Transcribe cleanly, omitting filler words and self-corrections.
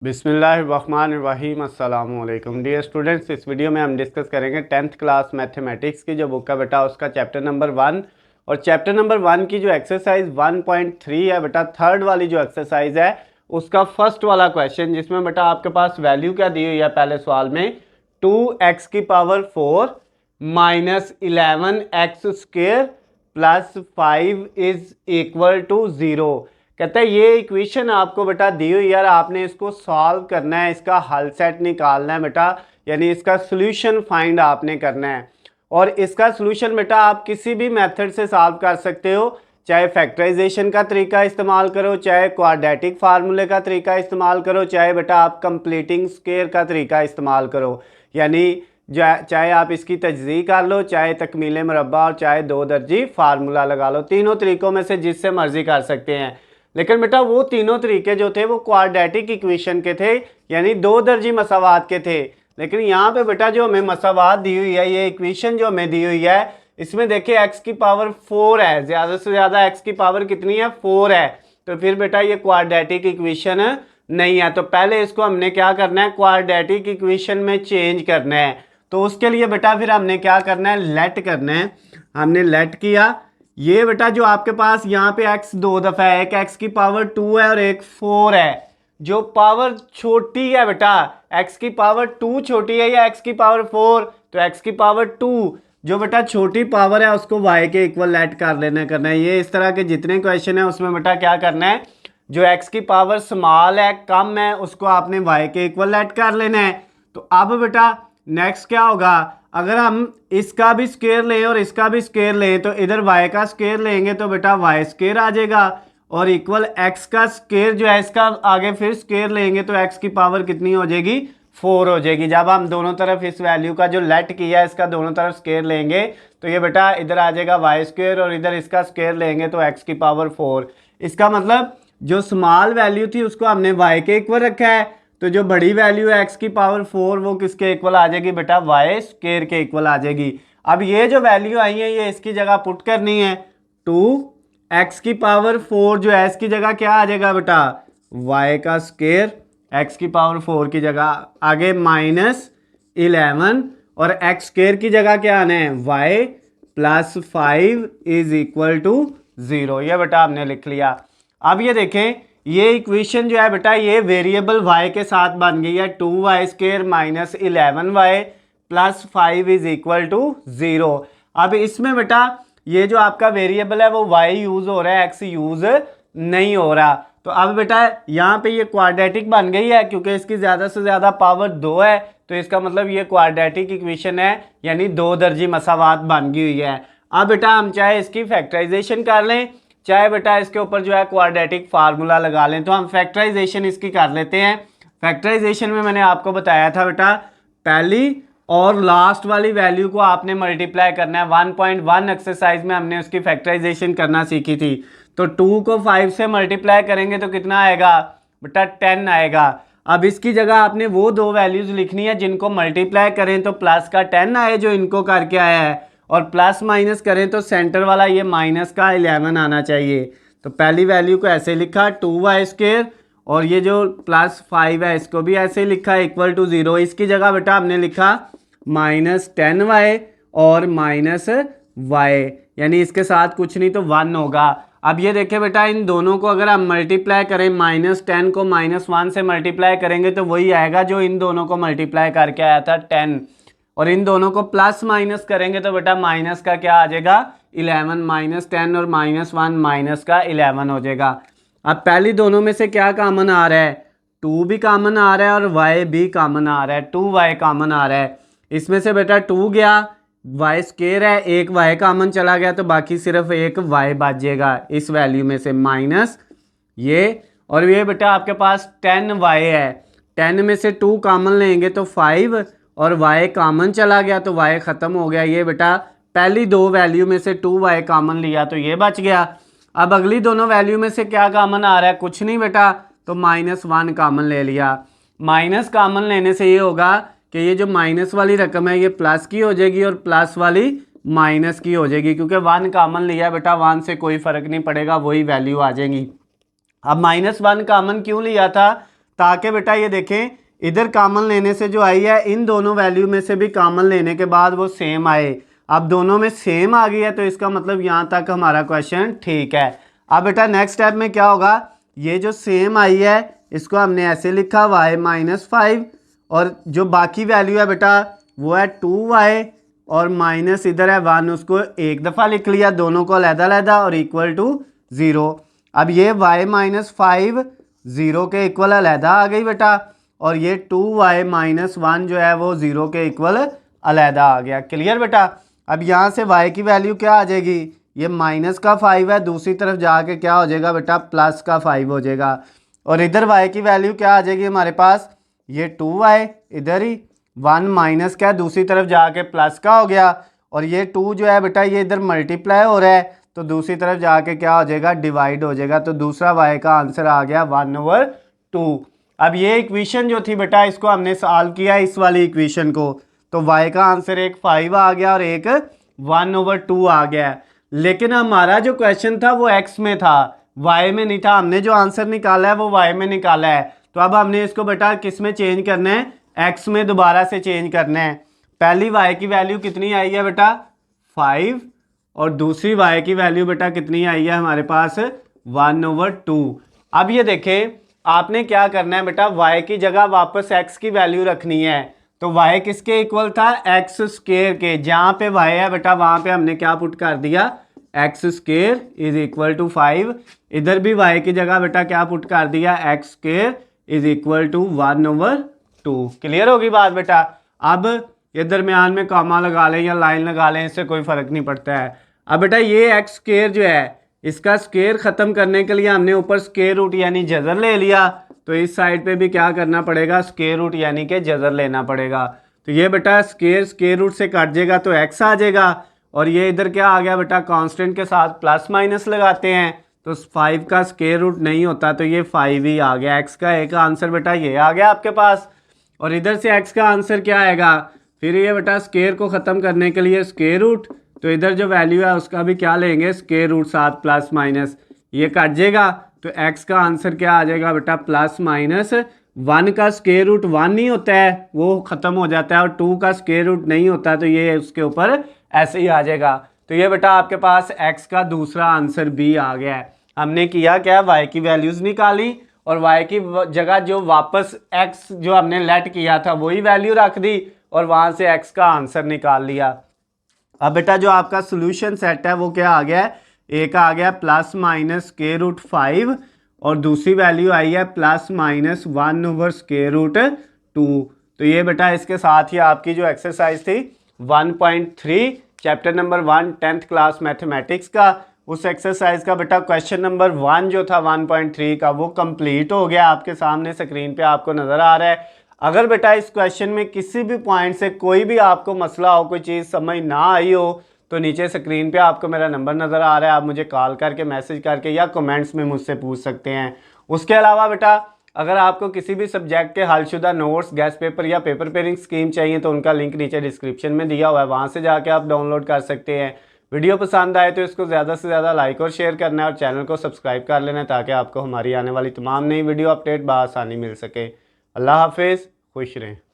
बिस्मिल्लाहिर्रहमानिर्रहीम अस्सलाम वालेकुम डियर स्टूडेंट्स। इस वीडियो में हम डिस्कस करेंगे 10th क्लास मैथमेटिक्स की जो बुक है बेटा उसका चैप्टर नंबर 1 और चैप्टर नंबर 1 की जो एक्सरसाइज 1.3 है बेटा थर्ड वाली जो एक्सरसाइज है उसका फर्स्ट वाला क्वेश्चन, जिसमें बेटा आपके पास वैल्यू क्या दी हुई है पहले सवाल में 2x⁴ minus 11x² plus 5 is equal to 0। कहता है ये इक्वेशन आपको बेटा दी हुई यार, आपने इसको सॉल्व करना है, इसका हल सेट निकालना है बेटा, यानी इसका सोल्यूशन फाइंड आपने करना है। और इसका सोल्यूशन बेटा आप किसी भी मेथड से सॉल्व कर सकते हो, चाहे फैक्टराइजेशन का तरीका इस्तेमाल करो, चाहे क्वाड्रेटिक फार्मूले का तरीका इस्तेमाल करो, चाहे बेटा आप कंप्लीटिंग स्क्वायर का तरीका इस्तेमाल करो, यानी चाहे आप इसकी तजज़ी कर लो, चाहे तकमील मुरब्बा और चाहे दो दर्जी फार्मूला लगा लो। तीनों तरीकों में से जिससे मर्जी कर सकते हैं। लेकिन बेटा वो तीनों तरीके जो थे वो क्वाड्रेटिक इक्वेशन के थे, यानी दो दर्जी मसावात के थे। लेकिन यहाँ पे बेटा जो हमें मसावात दी हुई है, ये इक्वेशन जो हमें दी हुई है, इसमें देखिए x⁴ है, ज़्यादा से ज़्यादा x की पावर कितनी है 4 है। तो फिर बेटा ये क्वाड्रेटिक इक्वेशन नहीं है। तो पहले इसको हमने क्या करना है, क्वाड्रेटिक इक्वेशन में चेंज करना है। तो उसके लिए बेटा फिर हमने क्या करना है, लेट करना है। हमने लेट किया, ये बेटा जो आपके पास यहाँ पे x दो दफ़ा है, एक x⁴ है और एक 4 है। जो पावर छोटी है बेटा, x⁴ छोटी है या x⁴ तो x⁴ जो बेटा छोटी पावर है उसको y के इक्वल लेट कर लेना करना है। ये इस तरह के जितने क्वेश्चन है उसमें बेटा क्या करना है, जो x⁴ स्मॉल है, कम है, उसको आपने y के इक्वल लेट कर लेना है। तो अब बेटा नेक्स्ट क्या होगा, अगर हम इसका भी स्क्वायर लें और इसका भी स्क्वायर लें तो इधर y का स्क्वायर लेंगे तो बेटा y² आ जाएगा, और इक्वल x का स्क्वायर जो है इसका आगे फिर स्क्वायर लेंगे तो x की पावर कितनी हो जाएगी 4 हो जाएगी। जब हम दोनों तरफ इस वैल्यू का जो लेट किया है इसका दोनों तरफ स्क्वायर लेंगे तो ये बेटा इधर आ जाएगा y² और इधर इसका स्क्वायर लेंगे तो x की पावर 4। इसका मतलब जो स्मॉल वैल्यू थी उसको हमने y के इक्वल रखा है, तो जो बड़ी वैल्यू है x⁴ वो किसके इक्वल आ जाएगी बेटा y² के इक्वल आ जाएगी। अब ये जो वैल्यू आई है ये इसकी जगह पुट करनी है, 2x⁴ जो है इसकी जगह क्या आ जाएगा बेटा y², x⁴ की जगह आगे -11 और x² की जगह क्या आना है y plus 5 is equal to 0। ये बेटा हमने लिख लिया। अब ये देखें, ये इक्वेशन जो है बेटा ये वेरिएबल y के साथ बन गई है, 2y² minus 11y plus 5 is equal to 0। अब इसमें बेटा ये जो आपका वेरिएबल है वो y यूज हो रहा है, x यूज नहीं हो रहा। तो अब बेटा यहाँ पे ये क्वाड्रेटिक बन गई है, क्योंकि इसकी ज़्यादा से ज़्यादा पावर 2 है, तो इसका मतलब ये क्वाड्रेटिक इक्वेशन है, यानी दो दर्जी मसावात बन गई हुई है। अब बेटा हम चाहे इसकी फैक्टराइजेशन कर लें, चाहे बेटा इसके ऊपर जो है क्वाड्रेटिक फार्मूला लगा लें। तो हम फैक्टराइजेशन इसकी कर लेते हैं। फैक्टराइजेशन में मैंने आपको बताया था बेटा पहली और लास्ट वाली वैल्यू को आपने मल्टीप्लाई करना है। 1.1 एक्सरसाइज में हमने उसकी फैक्टराइजेशन करना सीखी थी। तो 2 को 5 से मल्टीप्लाई करेंगे तो कितना आएगा बेटा 10 आएगा। अब इसकी जगह आपने वो दो वैल्यूज लिखनी है जिनको मल्टीप्लाई करें तो प्लस का 10 आए, जो इनको करके आया है, और प्लस माइनस करें तो सेंटर वाला ये माइनस का 11 आना चाहिए। तो पहली वैल्यू को ऐसे लिखा 2y², और ये जो प्लस 5 है इसको भी ऐसे लिखा इक्वल टू 0। इसकी जगह बेटा हमने लिखा -10y और -y, यानी इसके साथ कुछ नहीं तो 1 होगा। अब ये देखें बेटा इन दोनों को अगर हम मल्टीप्लाई करें, -10 को -1 से मल्टीप्लाई करेंगे तो वही आएगा जो इन दोनों को मल्टीप्लाई करके आया था 10, और इन दोनों को प्लस माइनस करेंगे तो बेटा माइनस का क्या आ जाएगा 11, -10 और -1 माइनस का 11 हो जाएगा। अब पहली दोनों में से क्या कॉमन आ रहा है, 2 भी कॉमन आ रहा है और y भी कॉमन आ रहा है, 2y कॉमन आ रहा है। इसमें से बेटा 2 गया, y² है, एक y कॉमन चला गया तो बाकी सिर्फ एक y बच जाएगा इस वैल्यू में से माइनस ये, और ये बेटा आपके पास 10y है, 10 में से 2 कॉमन लेंगे तो 5 और y कॉमन चला गया तो y ख़त्म हो गया। ये बेटा पहली दो वैल्यू में से 2y कॉमन लिया तो ये बच गया। अब अगली दोनों वैल्यू में से क्या कॉमन आ रहा है, कुछ नहीं बेटा, तो -1 कॉमन ले लिया। माइनस कॉमन लेने से ये होगा कि ये जो माइनस वाली रकम है ये प्लस की हो जाएगी और प्लस वाली माइनस की हो जाएगी, क्योंकि 1 कॉमन लिया बेटा, 1 से कोई फ़र्क नहीं पड़ेगा, वही वैल्यू आ जाएगी। अब -1 कॉमन क्यों लिया था, ताकि बेटा ये देखें इधर कॉमन लेने से जो आई है इन दोनों वैल्यू में से भी कॉमन लेने के बाद वो सेम आए। अब दोनों में सेम आ गई है तो इसका मतलब यहाँ तक हमारा क्वेश्चन ठीक है। अब बेटा नेक्स्ट स्टेप में क्या होगा, ये जो सेम आई है इसको हमने ऐसे लिखा y-5 और जो बाकी वैल्यू है बेटा वो है 2y और माइनस इधर है 1, उसको एक दफ़ा लिख लिया दोनों को अलग-अलग और इक्वल टू 0। अब ये y-5 0 के इक्वल अलग आ गई बेटा और ये 2y-1 जो है वो 0 के इक्वल अलग आ गया। क्लियर बेटा। अब यहाँ से y की वैल्यू क्या आ जाएगी, ये माइनस का 5 है, दूसरी तरफ जाके क्या हो जाएगा बेटा प्लस का 5 हो जाएगा और इधर y की वैल्यू क्या आ जाएगी हमारे पास, ये 2y इधर ही 1 माइनस का दूसरी तरफ जाके प्लस का हो गया और ये 2 जो है बेटा ये इधर मल्टीप्लाई हो रहा है तो दूसरी तरफ जाके क्या हो जाएगा डिवाइड हो जाएगा। तो दूसरा y का आंसर आ गया 1/2। अब ये इक्वेशन जो थी बेटा इसको हमने सॉल्व किया इस वाली इक्वेशन को, तो y का आंसर एक 5 आ गया और एक 1/2 आ गया। लेकिन हमारा जो क्वेश्चन था वो x में था, y में नहीं था। हमने जो आंसर निकाला है वो y में निकाला है। तो अब हमने इसको बेटा किस में चेंज करना है, x में दोबारा से चेंज करना है। पहली y की वैल्यू कितनी आई है बेटा 5 और दूसरी y की वैल्यू बेटा कितनी आई है हमारे पास 1/2। अब ये देखें आपने क्या करना है बेटा, y की जगह वापस x की वैल्यू रखनी है। तो y किसके इक्वल था, एक्स स्क्वायर के। जहाँ पे y है बेटा वहाँ पे हमने क्या पुट कर दिया, x square is equal to 5। इधर भी y की जगह बेटा क्या पुट कर दिया, x square is equal to 1/2। Clear होगी बात बेटा। अब ये दरमियान में कॉमा लगा लें या लाइन लगा लें, इससे कोई फ़र्क नहीं पड़ता है। अब बेटा ये एक्स स्क्वायर जो है इसका स्क्वायर ख़त्म करने के लिए हमने ऊपर स्क्वायर रूट यानी जज़र ले लिया, तो इस साइड पे भी क्या करना पड़ेगा, स्क्वायर रूट यानी कि जज़र लेना पड़ेगा। तो ये बेटा स्क्वायर रूट से कट जाएगा तो एक्स आ जाएगा और ये इधर क्या आ गया बेटा कांस्टेंट के साथ प्लस माइनस लगाते हैं तो 5 का स्क्वायर रूट नहीं होता तो ये 5 ही आ गया। एक्स का एक आंसर बेटा ये आ गया आपके पास और इधर से एक्स का आंसर क्या आएगा, फिर ये बेटा स्क्वायर को ख़त्म करने के लिए स्क्वायर रूट, तो इधर जो वैल्यू है उसका भी क्या लेंगे स्क्वायर रूट साथ प्लस माइनस, ये कट जाएगा तो x का आंसर क्या आ जाएगा बेटा प्लस माइनस 1 का स्क्वायर रूट 1 नहीं होता है वो ख़त्म हो जाता है और 2 का स्क्वायर रूट नहीं होता तो ये उसके ऊपर ऐसे ही आ जाएगा। तो ये बेटा आपके पास x का दूसरा आंसर भी आ गया है। हमने किया क्या, y की वैल्यूज़ निकाली और y की जगह जो वापस x जो हमने लेट किया था वही वैल्यू रख दी और वहाँ से x का आंसर निकाल लिया। अब बेटा जो आपका सोल्यूशन सेट है वो क्या आ गया है, एक आ गया प्लस माइनस स्क्वायर रूट 5 और दूसरी वैल्यू आई है प्लस माइनस 1/√2। तो ये बेटा इसके साथ ही आपकी जो एक्सरसाइज थी 1.3 chapter number 1 10th class mathematics का, उस एक्सरसाइज का बेटा क्वेश्चन नंबर 1 जो था 1.3 का वो कंप्लीट हो गया। आपके सामने स्क्रीन पे आपको नज़र आ रहा है। अगर बेटा इस क्वेश्चन में किसी भी पॉइंट से कोई भी आपको मसला हो, कोई चीज़ समझ ना आई हो, तो नीचे स्क्रीन पे आपको मेरा नंबर नज़र आ रहा है, आप मुझे कॉल करके मैसेज करके या कमेंट्स में मुझसे पूछ सकते हैं। उसके अलावा बेटा अगर आपको किसी भी सब्जेक्ट के हलशुदा नोट्स, गेस्ट पेपर या पेपर पेयरिंग स्कीम चाहिए तो उनका लिंक नीचे डिस्क्रिप्शन में दिया हुआ है, वहाँ से जाके आप डाउनलोड कर सकते हैं। वीडियो पसंद आए तो इसको ज़्यादा से ज़्यादा लाइक और शेयर करना है और चैनल को सब्सक्राइब कर लेना है ताकि आपको हमारी आने वाली तमाम नई वीडियो अपडेट बआसानी मिल सके। अल्लाह हाफिज़, खुश रहें।